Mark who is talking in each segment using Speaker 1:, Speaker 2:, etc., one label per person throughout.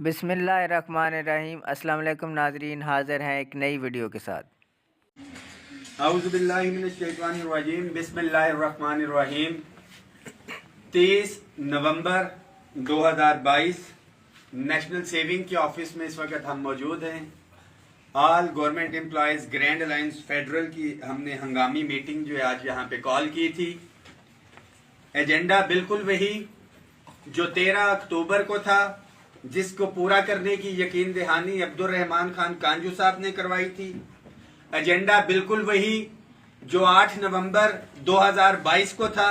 Speaker 1: بسم اللہ الرحمن الرحیم۔ السلام علیکم ناظرین، حاضر ہیں ایک نئی ویڈیو کے ساتھ۔
Speaker 2: اعوذ باللہ من الشیطان الرجیم، بسم اللہ الرحمن الرحیم۔ 23 نومبر 2022 نیشنل سیونگ کے آفس میں اس وقت ہم موجود ہیں۔ آل government employees grand alliance federal کی ہم نے ہنگامی میٹنگ جو ہے آج یہاں پہ کال کی تھی۔ ایجنڈا بالکل وہی جو 13 اکتوبر کو تھا، جس کو پورا کرنے کی یقین دہانی عبدالرحمان خان کانجو صاحب نے کروائی تھی۔ ایجنڈا بالکل وہی جو 8 نومبر 2022 کو تھا،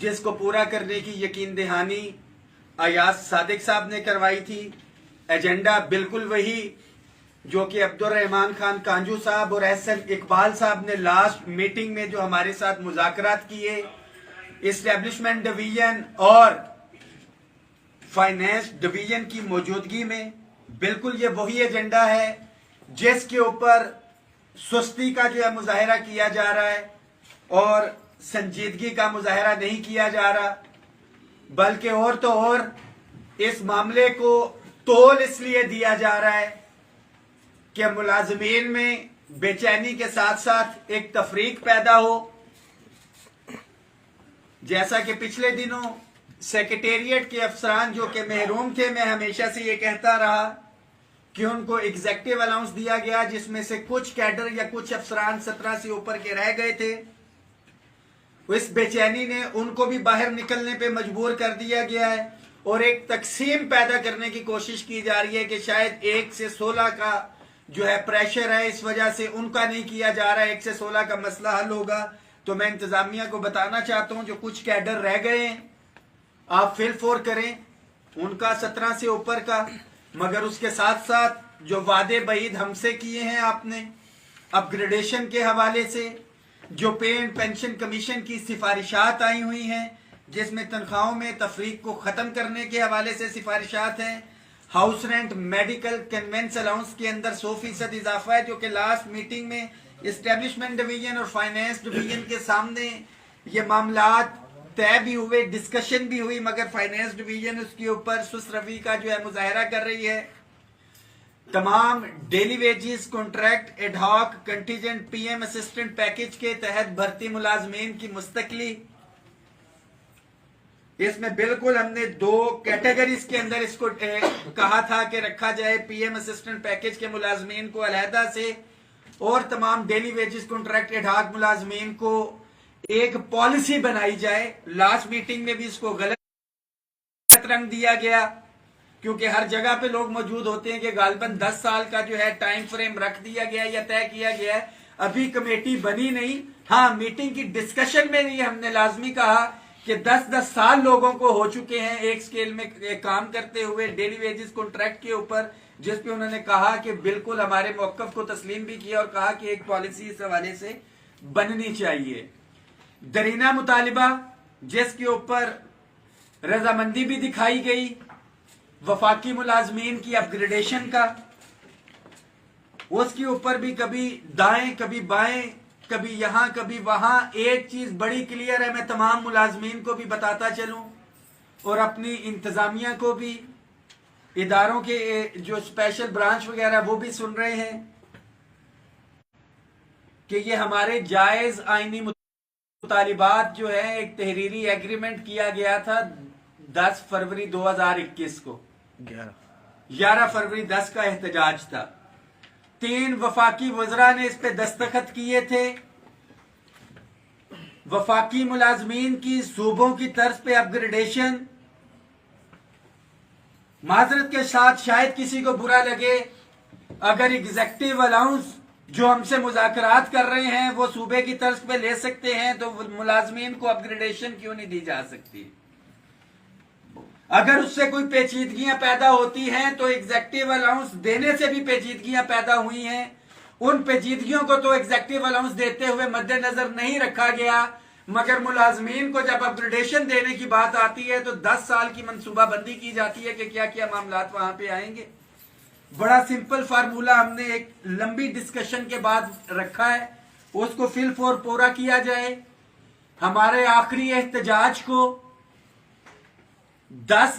Speaker 2: جس کو پورا کرنے کی یقین دہانی ایاز صادق صاحب نے کروائی تھی۔ ایجنڈا بالکل وہی جو کہ عبدالرحمان خان کانجو صاحب اور احسن اقبال صاحب نے لاسٹ میٹنگ میں جو ہمارے ساتھ مذاکرات کیے، اسٹیبلشمنٹ ڈویژن اور فائنینس ڈویژن کی موجودگی میں، بالکل یہ وہی ایجنڈا ہے جس کے اوپر سستی کا جو ہے مظاہرہ کیا جا رہا ہے اور سنجیدگی کا مظاہرہ نہیں کیا جا رہا، بلکہ اور تو اور اس معاملے کو تول اس لیے دیا جا رہا ہے کہ ملازمین میں بے چینی کے ساتھ ساتھ ایک تفریق پیدا ہو۔ جیسا کہ پچھلے دنوں سیکریٹریٹ کے افسران جو کہ محروم تھے، میں ہمیشہ سے یہ کہتا رہا کہ ان کو ایگزیکٹو الاؤنس دیا گیا، جس میں سے کچھ کیڈر یا کچھ افسران 17 سے اوپر کے رہ گئے تھے۔ اس بے چینی نے ان کو بھی باہر نکلنے پہ مجبور کر دیا گیا ہے اور ایک تقسیم پیدا کرنے کی کوشش کی جا رہی ہے کہ شاید 1 سے 16 کا جو ہے پریشر ہے، اس وجہ سے ان کا نہیں کیا جا رہا ہے، 1 سے 16 کا مسئلہ حل ہوگا۔ تو میں انتظامیہ کو بتانا چاہتا ہوں جو کچھ کیڈر رہ گئے ہیں، آپ فل فور کریں ان کا 17 سے اوپر کا، مگر اس کے ساتھ ساتھ جو وعدے بعید ہم سے کیے ہیں آپ نے اپ گریڈیشن کے حوالے سے، جو پے اینڈ پینشن کمیشن کی سفارشات آئی ہوئی ہیں جس میں تنخواہوں میں تفریق کو ختم کرنے کے حوالے سے سفارشات ہیں، house rent medical conveyance allowance کے اندر 100% اضافہ ہے، جو کہ لاسٹ میٹنگ میں اسٹیبلشمنٹ ڈویژن اور فائنینس ڈویژن کے سامنے یہ معاملات طے بھی ہوئے، ڈسکشن بھی ہوئی، مگر فائنینس ڈویژن اس کے اوپر سست روی کا جو ہے مظاہرہ کر رہی ہے۔ تمام daily wages, contract, ad hoc, contingent, P M assistant package کے تحت بھرتی ملازمین کی مستقلی، اس میں بالکل ہم نے 2 کیٹیگریز کے اندر اس کو کہا تھا کہ رکھا جائے، پی ایم اسسٹنٹ پیکج کے ملازمین کو علیحدہ سے اور تمام ڈیلی ویجز، کانٹریکٹ، ایڈ ہاک ملازمین کو ایک پالیسی بنائی جائے۔ لاسٹ میٹنگ میں بھی اس کو غلط رنگ دیا گیا، کیونکہ ہر جگہ پہ لوگ موجود ہوتے ہیں کہ غالباً 10 سال کا جو ہے ٹائم فریم رکھ دیا گیا یا طے کیا گیا ہے۔ ابھی کمیٹی بنی نہیں۔ ہاں، میٹنگ کی ڈسکشن میں بھی ہم نے لازمی کہا کہ 10 سال لوگوں کو ہو چکے ہیں ایک سکیل میں کام کرتے ہوئے ڈیلی ویجز کانٹریکٹ کے اوپر، جس پہ انہوں نے کہا کہ بالکل ہمارے موقف کو تسلیم بھی کیا اور کہا کہ ایک پالیسی اس حوالے سے بننی چاہیے۔ درینہ مطالبہ جس کے اوپر رضامندی بھی دکھائی گئی، وفاقی ملازمین کی اپ گریڈیشن کا، اس کے اوپر بھی کبھی دائیں کبھی بائیں، کبھی یہاں کبھی وہاں۔ ایک چیز بڑی کلیئر ہے، میں تمام ملازمین کو بھی بتاتا چلوں اور اپنی انتظامیہ کو بھی، اداروں کے جو اسپیشل برانچ وغیرہ وہ بھی سن رہے ہیں کہ یہ ہمارے جائز آئینی مطالبات جو ہے، ایک تحریری ایگریمنٹ کیا گیا تھا 10 فروری 2021 کو، 11 فروری 10 کا احتجاج تھا۔ 3 وفاقی وزراء نے اس پہ دستخط کیے تھے۔ وفاقی ملازمین کی صوبوں کی طرز پہ اپ گریڈیشن، معذرت کے ساتھ شاید کسی کو برا لگے، اگر ایگزیکٹو الاؤنس جو ہم سے مذاکرات کر رہے ہیں وہ صوبے کی طرز پہ لے سکتے ہیں تو ملازمین کو اپ گریڈیشن کیوں نہیں دی جا سکتی؟ اگر اس سے کوئی پیچیدگیاں پیدا ہوتی ہیں تو ایگزیکٹو الاؤنس دینے سے بھی پیچیدگیاں پیدا ہوئی ہیں، ان پیچیدگیوں کو تو ایگزیکٹو الاؤنس دیتے ہوئے مد نظر نہیں رکھا گیا، مگر ملازمین کو جب اپ گریڈیشن دینے کی بات آتی ہے تو 10 سال کی منصوبہ بندی کی جاتی ہے کہ کیا کیا معاملات وہاں پہ آئیں گے۔ بڑا سمپل فارمولہ ہم نے ایک لمبی ڈسکشن کے بعد رکھا ہے، اس کو فل فور پورا کیا جائے۔ ہمارے آخری احتجاج کو 10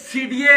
Speaker 2: CDA,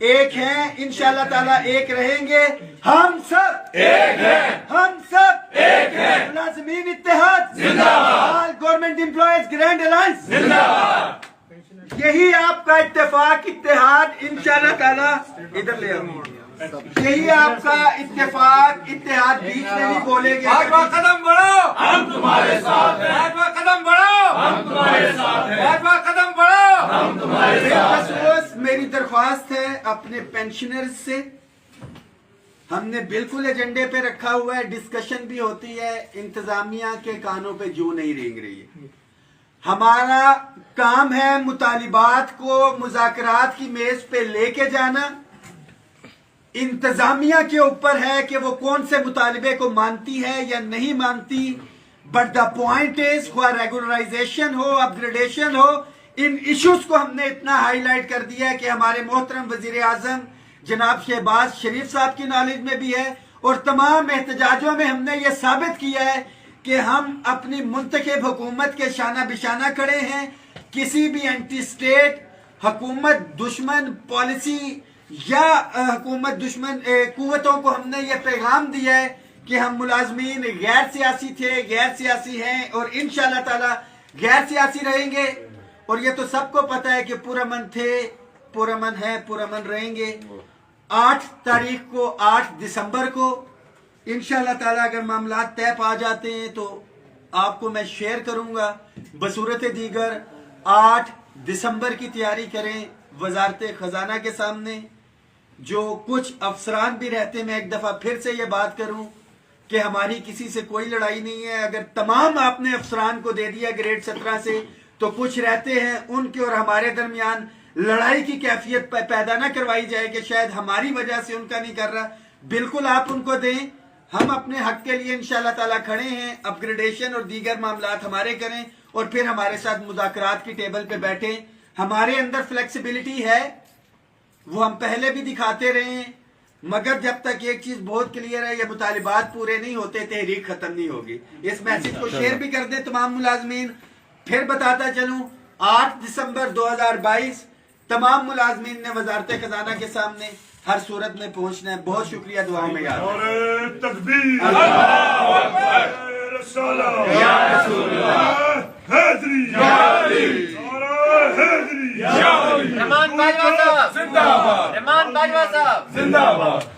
Speaker 2: ایک ہیں انشاءاللہ تعالی ایک رہیں گے. ہم سب ایک ہیں, ہم سب ایک ہیں. ملازمین اتحاد زندہ باد, آل گورنمنٹ امپلائیز گرینڈ الائنس زندہ باد. یہی آپ کا اتفاق اتحاد انشاءاللہ تعالی, ادھر لے آؤ, یہی آپ کا اتفاق اتحاد بیچ میں بھی بولے گے.
Speaker 3: بھاجپا قدم بڑھاؤ, ہم تمہارے ساتھ ہیں. بھاجپا قدم بڑھاؤ, ہم تمہارے ساتھ ہیں. بھاجپا قدم بڑھاؤ, ہم تمہارے ساتھ ہیں.
Speaker 2: بالخصوص میری درخواست ہے اپنے پینشنرز سے, ہم نے بالکل ایجنڈے پہ رکھا ہوا ہے, ڈسکشن بھی ہوتی ہے, انتظامیہ کے کانوں پہ جو نہیں رینگ رہی ہے. ہمارا کام ہے مطالبات کو مذاکرات کی میز پہ لے کے جانا. انتظامیہ کے اوپر ہے کہ وہ کون سے مطالبے کو مانتی ہے یا نہیں مانتی. بٹ دا پوائنٹ از, خواہ ریگولرائزیشن ہو, اپ گریڈیشن ہو, ان ایشوز کو ہم نے اتنا ہائی لائٹ کر دیا ہے کہ ہمارے محترم وزیر اعظم جناب شہباز شریف صاحب کی نالج میں بھی ہے, اور تمام احتجاجوں میں ہم نے یہ ثابت کیا ہے کہ ہم اپنی منتخب حکومت کے شانہ بشانہ کھڑے ہیں. کسی بھی اینٹی اسٹیٹ حکومت دشمن پالیسی یا حکومت دشمن قوتوں کو ہم نے یہ پیغام دیا ہے کہ ہم ملازمین غیر سیاسی تھے, غیر سیاسی ہیں, اور انشاءاللہ تعالی غیر سیاسی رہیں گے. اور یہ تو سب کو پتا ہے کہ پرامن تھے, پرامن ہے, پرامن رہیں گے. 8 تاریخ کو, 8 دسمبر کو انشاءاللہ تعالی اگر معاملات طے پا جاتے ہیں تو آپ کو میں شیئر کروں گا. بصورت دیگر 8 دسمبر کی تیاری کریں وزارت خزانہ کے سامنے. جو کچھ افسران بھی رہتے ہیں, میں ایک دفعہ پھر سے یہ بات کروں کہ ہماری کسی سے کوئی لڑائی نہیں ہے. اگر تمام آپ نے افسران کو دے دیا گریڈ 17 سے, تو کچھ رہتے ہیں ان کے اور ہمارے درمیان لڑائی کی کیفیت پیدا نہ کروائی جائے کہ شاید ہماری وجہ سے ان کا نہیں کر رہا. بالکل آپ ان کو دیں, ہم اپنے حق کے لیے انشاءاللہ تعالی کھڑے ہیں. اپ گریڈیشن اور دیگر معاملات ہمارے کریں, اور پھر ہمارے ساتھ مذاکرات کی ٹیبل پہ بیٹھیں. ہمارے اندر فلیکسیبلٹی ہے, وہ ہم پہلے بھی دکھاتے رہے ہیں, مگر جب تک ایک چیز بہت کلیئر ہے, یہ مطالبات پورے نہیں ہوتے تحریک ختم نہیں ہوگی. اس میسج کو شیئر بھی کر دیں تمام ملازمین. پھر بتاتا چلوں, 8 دسمبر 2022 تمام ملازمین نے وزارت خزانہ کے سامنے ہر صورت میں پہنچنا ہے. بہت شکریہ, دعاؤں میں یاد رکھیں.
Speaker 3: تکبیر, اللہ اکبر, رسالہ یا رسول اللہ, حیدری یا علی, حیدری یا علی.
Speaker 1: رحمان باجوہ صاحب زندہ باد, رحمان باجوہ صاحب
Speaker 3: زندہ باد.